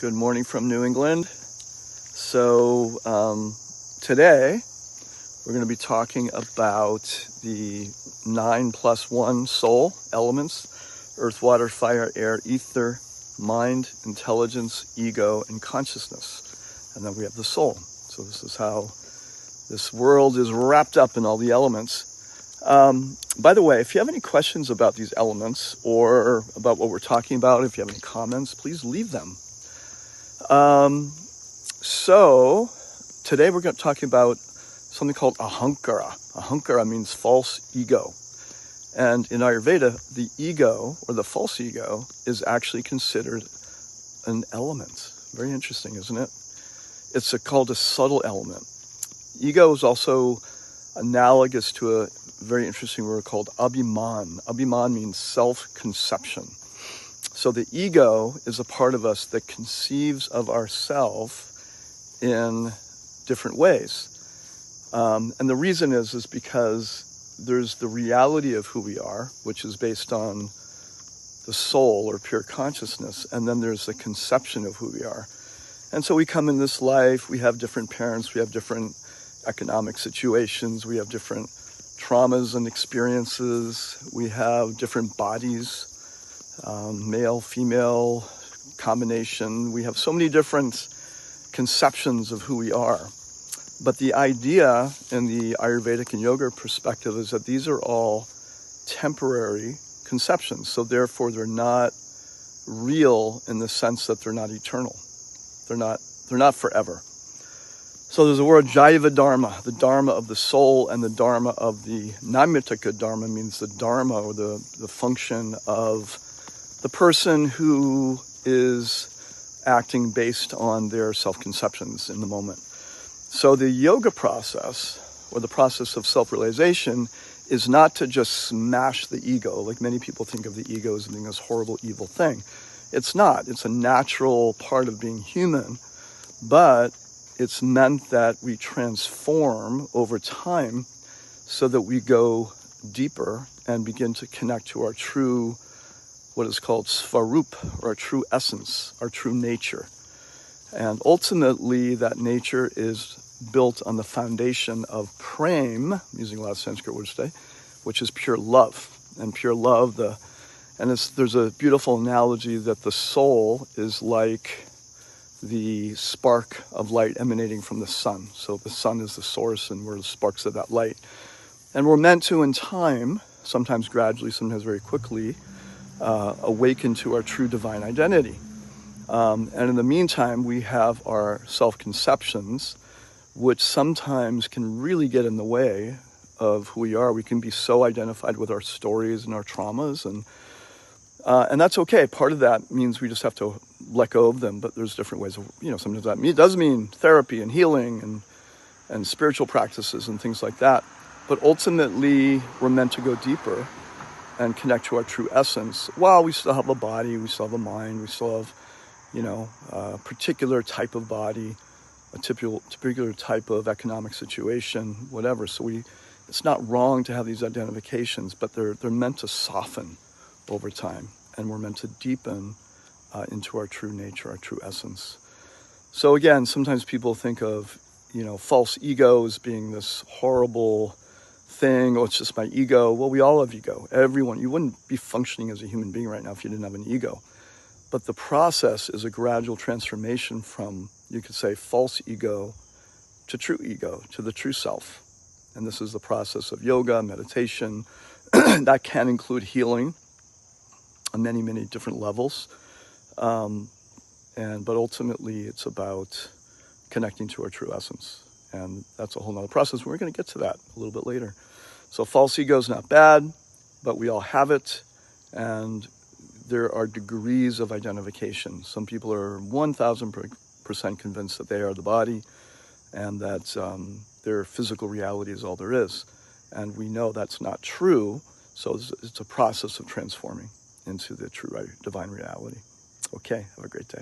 Good morning from New England. So today we're going to be talking about the 9+1 soul elements: earth, water, fire, air, ether, mind, intelligence, ego, and consciousness. And then we have the soul. So this is how this world is wrapped up in all the elements. By the way, if you have any questions about these elements or about what we're talking about, if you have any comments, please leave them. So today we're going to talk about something called ahankara. Ahankara means false ego. And in Ayurveda, the ego, or the false ego, is actually considered an element. Very interesting, isn't it? It's called a subtle element. Ego is also analogous to a very interesting word called abhiman. Abhiman means self-conception. So the ego is a part of us that conceives of ourself in different ways. And the reason is because there's the reality of who we are, which is based on the soul or pure consciousness, and then there's the conception of who we are. And so we come in this life, we have different parents, we have different economic situations, we have different traumas and experiences, we have different bodies, male, female combination. We have so many different conceptions of who we are. But the idea in the Ayurvedic and yoga perspective is that these are all temporary conceptions. So therefore they're not real in the sense that they're not eternal. They're not forever. So there's a word Jaiva Dharma, the Dharma of the soul, and the Dharma of the Naimittika Dharma means the Dharma or the function of the person who is acting based on their self-conceptions in the moment. So the yoga process, or the process of self-realization, is not to just smash the ego, like many people think of the ego as being this horrible, evil thing. It's not. It's a natural part of being human, but it's meant that we transform over time so that we go deeper and begin to connect to our true, what is called svarup, or our true essence, our true nature. And ultimately, that nature is built on the foundation of prem, using a lot of Sanskrit words today, which is pure love. And pure love, there's a beautiful analogy that the soul is like the spark of light emanating from the sun. So the sun is the source, and we're the sparks of that light. And we're meant to, in time, sometimes gradually, sometimes very quickly, awaken to our true divine identity. And in the meantime, we have our self-conceptions, which sometimes can really get in the way of who we are. We can be so identified with our stories and our traumas, and that's okay. Part of that means we just have to let go of them, but there's different ways of, sometimes it does mean therapy and healing and spiritual practices and things like that. But ultimately, we're meant to go deeper and connect to our true essence. While we still have a body, we still have a mind, we still have, a particular type of body, a particular type of economic situation, whatever. So it's not wrong to have these identifications, but they're meant to soften over time, and we're meant to deepen into our true nature, our true essence. So again, sometimes people think of, false ego as being this horrible thing. Oh, it's just my ego. Well, we all have ego. Everyone. You wouldn't be functioning as a human being right now if you didn't have an ego. But the process is a gradual transformation from, you could say, false ego to true ego, to the true self. And this is the process of yoga, meditation. That can include healing on many, many different levels. But ultimately, it's about connecting to our true essence. And that's a whole nother process. We're going to get to that a little bit later. So false ego is not bad, but we all have it. And there are degrees of identification. Some people are 1,000% convinced that they are the body and that their physical reality is all there is. And we know that's not true. So it's a process of transforming into the true divine reality. Okay, have a great day.